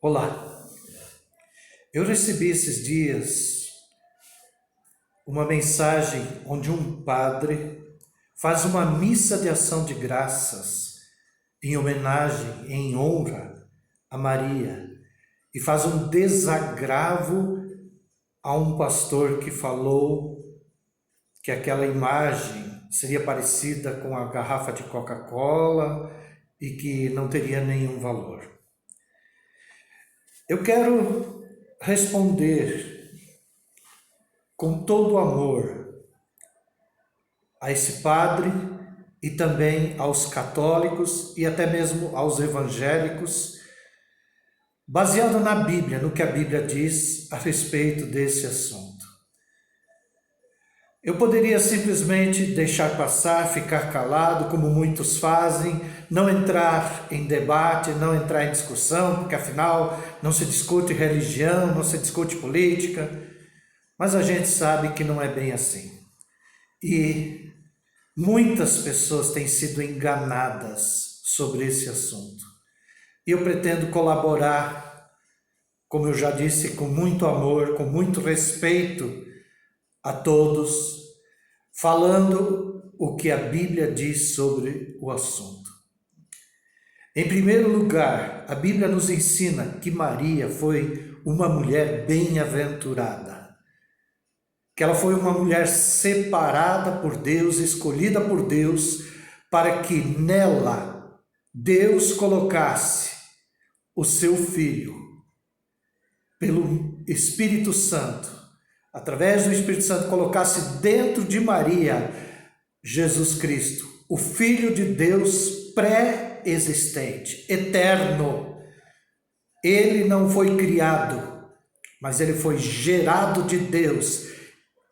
Olá, eu recebi esses dias uma mensagem onde um padre faz uma missa de ação de graças em homenagem, em honra a Maria e faz um desagravo a um pastor que falou que aquela imagem seria parecida com a garrafa de Coca-Cola e que não teria nenhum valor. Eu quero responder com todo o amor a esse padre e também aos católicos e até mesmo aos evangélicos, baseado na Bíblia, no que a Bíblia diz a respeito desse assunto. Eu poderia simplesmente deixar passar, ficar calado, como muitos fazem, não entrar em debate, não entrar em discussão, porque afinal não se discute religião, não se discute política, mas a gente sabe que não é bem assim. E muitas pessoas têm sido enganadas sobre esse assunto. E eu pretendo colaborar, como eu já disse, com muito amor, com muito respeito a todos, falando o que a Bíblia diz sobre o assunto. Em primeiro lugar, a Bíblia nos ensina que Maria foi uma mulher bem-aventurada, que ela foi uma mulher separada por Deus, escolhida por Deus, para que nela Deus colocasse o seu Filho, pelo Espírito Santo, através do Espírito Santo, colocasse dentro de Maria Jesus Cristo, o Filho de Deus pré-existente, eterno. Ele não foi criado, mas ele foi gerado de Deus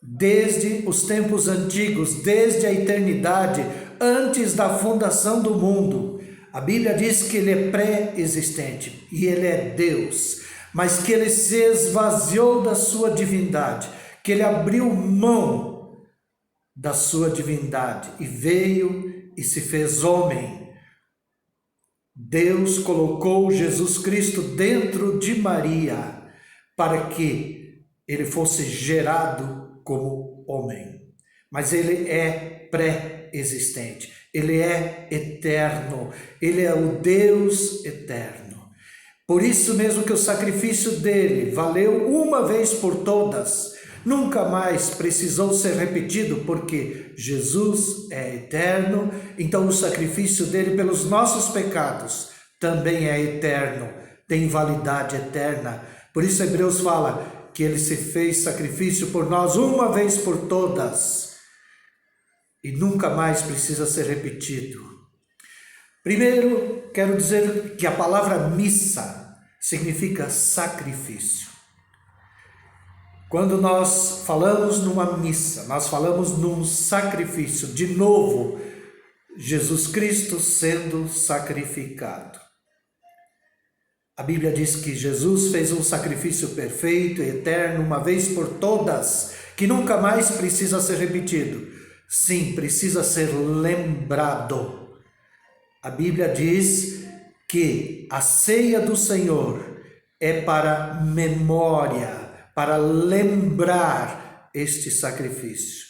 desde os tempos antigos, desde a eternidade, antes da fundação do mundo. A Bíblia diz que ele é pré-existente e ele é Deus, mas que ele se esvaziou da sua divindade, que ele abriu mão da sua divindade e veio e se fez homem. Deus colocou Jesus Cristo dentro de Maria para que ele fosse gerado como homem. Mas ele é pré-existente, ele é eterno, ele é o Deus eterno. Por isso mesmo que o sacrifício dele valeu uma vez por todas, nunca mais precisou ser repetido, porque Jesus é eterno, então o sacrifício dele pelos nossos pecados também é eterno, tem validade eterna. Por isso Hebreus fala que ele se fez sacrifício por nós uma vez por todas e nunca mais precisa ser repetido. Primeiro, quero dizer que a palavra missa significa sacrifício. Quando nós falamos numa missa, nós falamos num sacrifício, de novo, Jesus Cristo sendo sacrificado. A Bíblia diz que Jesus fez um sacrifício perfeito e eterno, uma vez por todas, que nunca mais precisa ser repetido. Sim, precisa ser lembrado. A Bíblia diz que a ceia do Senhor é para memória, para lembrar este sacrifício.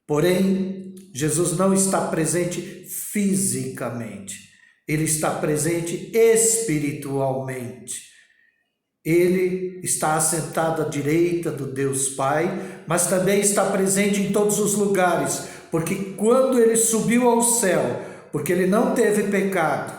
Porém, Jesus não está presente fisicamente, ele está presente espiritualmente. Ele está assentado à direita do Deus Pai, mas também está presente em todos os lugares, porque quando ele subiu ao céu, porque ele não teve pecado,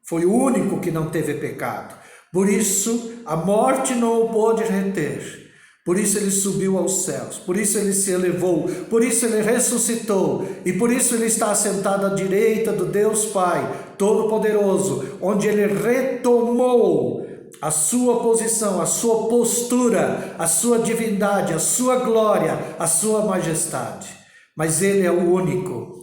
foi o único que não teve pecado, por isso a morte não o pôde reter. Por isso ele subiu aos céus, por isso ele se elevou, por isso ele ressuscitou e por isso ele está assentado à direita do Deus Pai Todo-Poderoso, onde ele retomou a sua posição, a sua postura, a sua divindade, a sua glória, a sua majestade. Mas ele é o único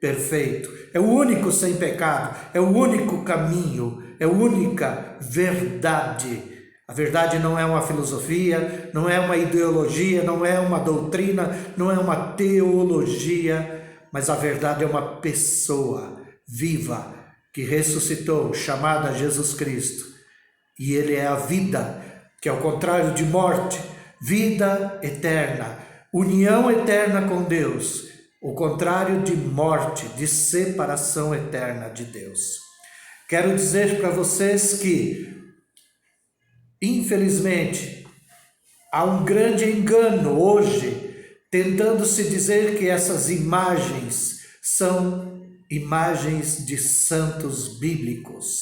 perfeito, é o único sem pecado, é o único caminho, é a única verdade. A verdade não é uma filosofia, não é uma ideologia, não é uma doutrina, não é uma teologia, mas a verdade é uma pessoa viva que ressuscitou, chamada Jesus Cristo. e ele é a vida, que é o contrário de morte, vida eterna, união eterna com Deus, o contrário de morte, de separação eterna de Deus. Quero dizer para vocês que, infelizmente, há um grande engano hoje, tentando se dizer que essas imagens são imagens de santos bíblicos.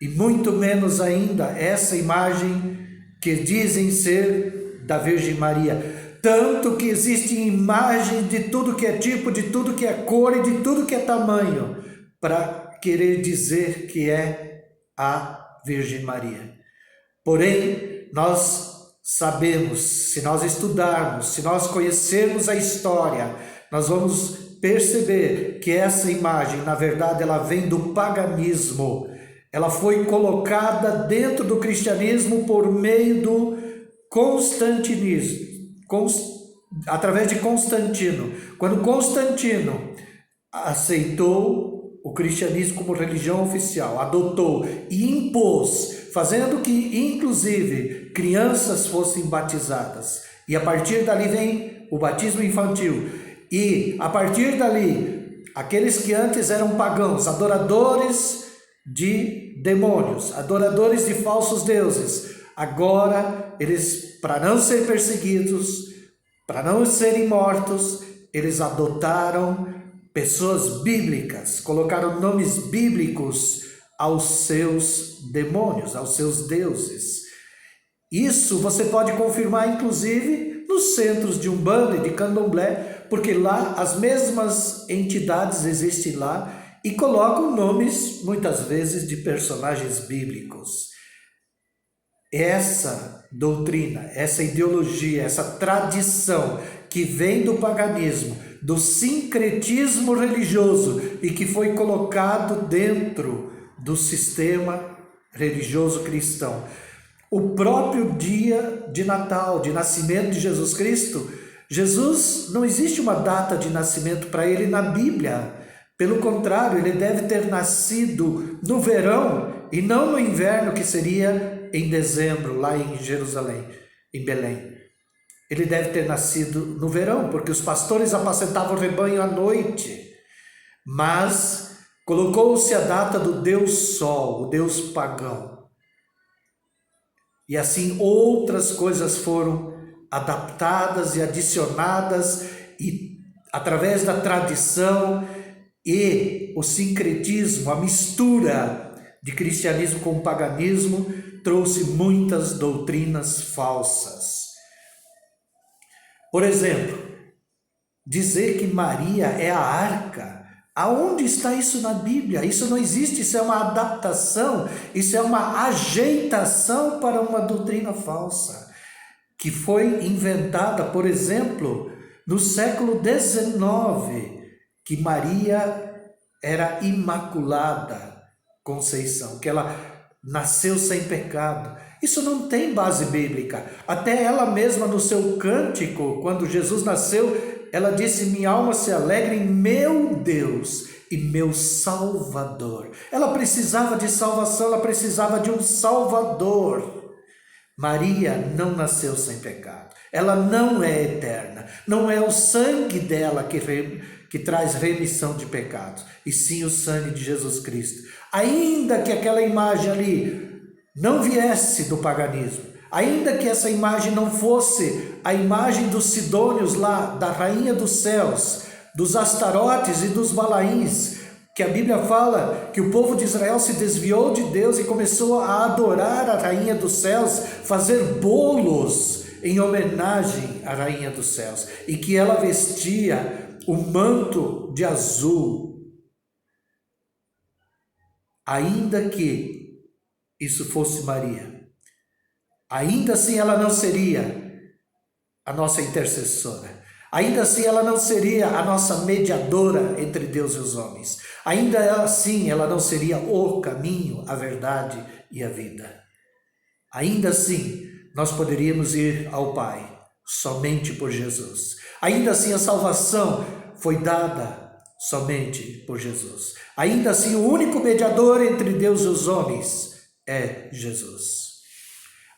E muito menos ainda essa imagem que dizem ser da Virgem Maria. Tanto que existem imagens de tudo que é tipo, de tudo que é cor e de tudo que é tamanho, para querer dizer que é a Virgem Maria. Porém, nós sabemos, se nós estudarmos, se nós conhecermos a história, nós vamos perceber que essa imagem, na verdade, ela vem do paganismo. Ela foi colocada dentro do cristianismo por meio do constantinismo, através de Constantino. Quando Constantino aceitou o cristianismo como religião oficial, adotou e impôs, fazendo que, inclusive, crianças fossem batizadas. E a partir dali vem o batismo infantil. E, a partir dali, aqueles que antes eram pagãos, adoradores de demônios, adoradores de falsos deuses, agora, eles, para não ser perseguidos, para não serem mortos, eles adotaram pessoas bíblicas, colocaram nomes bíblicos aos seus demônios, aos seus deuses. Isso você pode confirmar, inclusive, nos centros de Umbanda e de Candomblé, porque lá as mesmas entidades existem lá e colocam nomes, muitas vezes, de personagens bíblicos. Essa doutrina, essa ideologia, essa tradição que vem do paganismo, do sincretismo religioso e que foi colocado dentro do sistema religioso cristão. O próprio dia de Natal, de nascimento de Jesus Cristo, Jesus, não existe uma data de nascimento para ele na Bíblia. Pelo contrário, ele deve ter nascido no verão e não no inverno, que seria em dezembro, lá em Jerusalém, em Belém. Ele deve ter nascido no verão, porque os pastores apacentavam o rebanho à noite. Mas colocou-se a data do Deus Sol, o Deus pagão. E assim outras coisas foram adaptadas e adicionadas, e através da tradição e o sincretismo, a mistura de cristianismo com paganismo, trouxe muitas doutrinas falsas. Por exemplo, dizer que Maria é a arca. Aonde está isso na Bíblia? Isso não existe, isso é uma adaptação, isso é uma ajeitação para uma doutrina falsa, que foi inventada, por exemplo, no século XIX, que Maria era Imaculada Conceição, que ela nasceu sem pecado. Isso não tem base bíblica. Até ela mesma, no seu cântico, quando Jesus nasceu, ela disse: minha alma se alegra em meu Deus e meu Salvador. Ela precisava de salvação, ela precisava de um Salvador. Maria não nasceu sem pecado. Ela não é eterna. Não é o sangue dela que traz remissão de pecados, e sim o sangue de Jesus Cristo. Ainda que aquela imagem ali não viesse do paganismo, ainda que essa imagem não fosse a imagem dos sidônios lá, da rainha dos céus, dos astarotes e dos balaíns, que a Bíblia fala que o povo de Israel se desviou de Deus e começou a adorar a rainha dos céus, fazer bolos em homenagem à rainha dos céus, e que ela vestia o manto de azul. Ainda que isso fosse Maria, ainda assim ela não seria a nossa intercessora. Ainda assim ela não seria a nossa mediadora entre Deus e os homens. Ainda assim ela não seria o caminho, a verdade e a vida. Ainda assim nós poderíamos ir ao Pai somente por Jesus. Ainda assim a salvação foi dada somente por Jesus. Ainda assim o único mediador entre Deus e os homens é Jesus.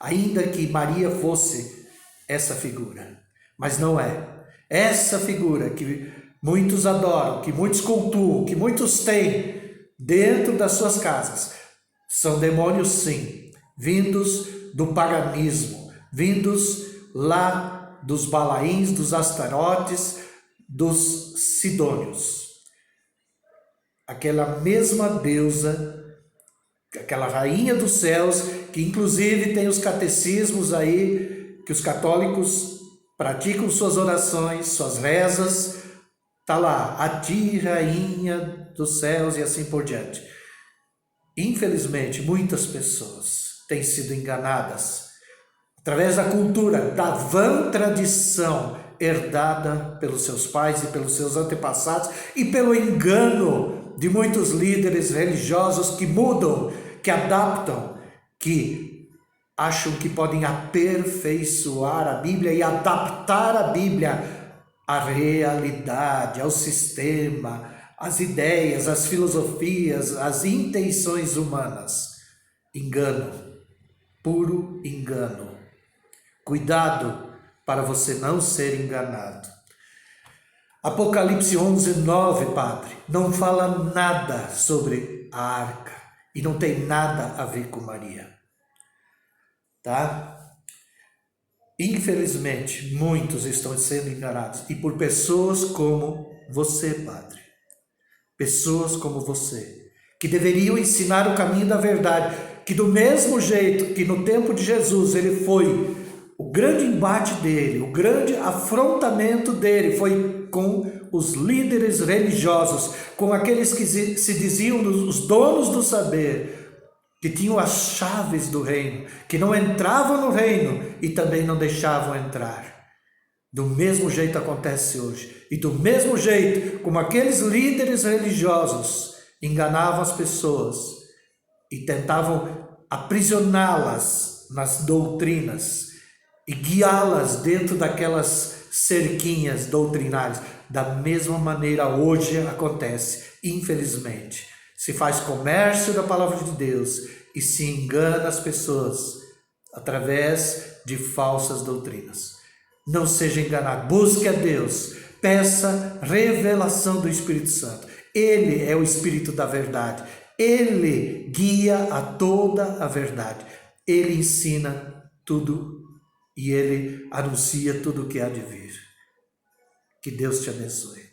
Ainda que Maria fosse essa figura, mas não é. Essa figura que muitos adoram, que muitos cultuam, que muitos têm dentro das suas casas, são demônios, sim, vindos do paganismo, vindos lá dos Balaíns, dos Astarotes, dos Sidônios. Aquela mesma deusa, aquela rainha dos céus, que inclusive tem os catecismos aí, que os católicos praticam suas orações, suas rezas, está lá, a ti, rainha dos céus e assim por diante. Infelizmente, muitas pessoas têm sido enganadas através da cultura, da vã tradição herdada pelos seus pais e pelos seus antepassados e pelo engano de muitos líderes religiosos que mudam, que adaptam, que acham que podem aperfeiçoar a Bíblia e adaptar a Bíblia à realidade, ao sistema, às ideias, às filosofias, às intenções humanas. Engano, puro engano. Cuidado para você não ser enganado. Apocalipse 11:9, Padre, não fala nada sobre a arca e não tem nada a ver com Maria. Tá? Infelizmente, muitos estão sendo enganados e por pessoas como você, Padre. Pessoas como você, que deveriam ensinar o caminho da verdade, que do mesmo jeito que no tempo de Jesus ele foi, o grande embate dele, o grande afrontamento dele foi com os líderes religiosos, com aqueles que se diziam os donos do saber, que tinham as chaves do reino, que não entravam no reino e também não deixavam entrar. Do mesmo jeito acontece hoje. E do mesmo jeito como aqueles líderes religiosos enganavam as pessoas e tentavam aprisioná-las nas doutrinas e guiá-las dentro daquelas cerquinhas doutrinárias, da mesma maneira hoje acontece, infelizmente. Se faz comércio da palavra de Deus e se engana as pessoas através de falsas doutrinas. Não seja enganado, busque a Deus, peça revelação do Espírito Santo. Ele é o Espírito da verdade, ele guia a toda a verdade, ele ensina tudo e ele anuncia tudo o que há de vir. Que Deus te abençoe.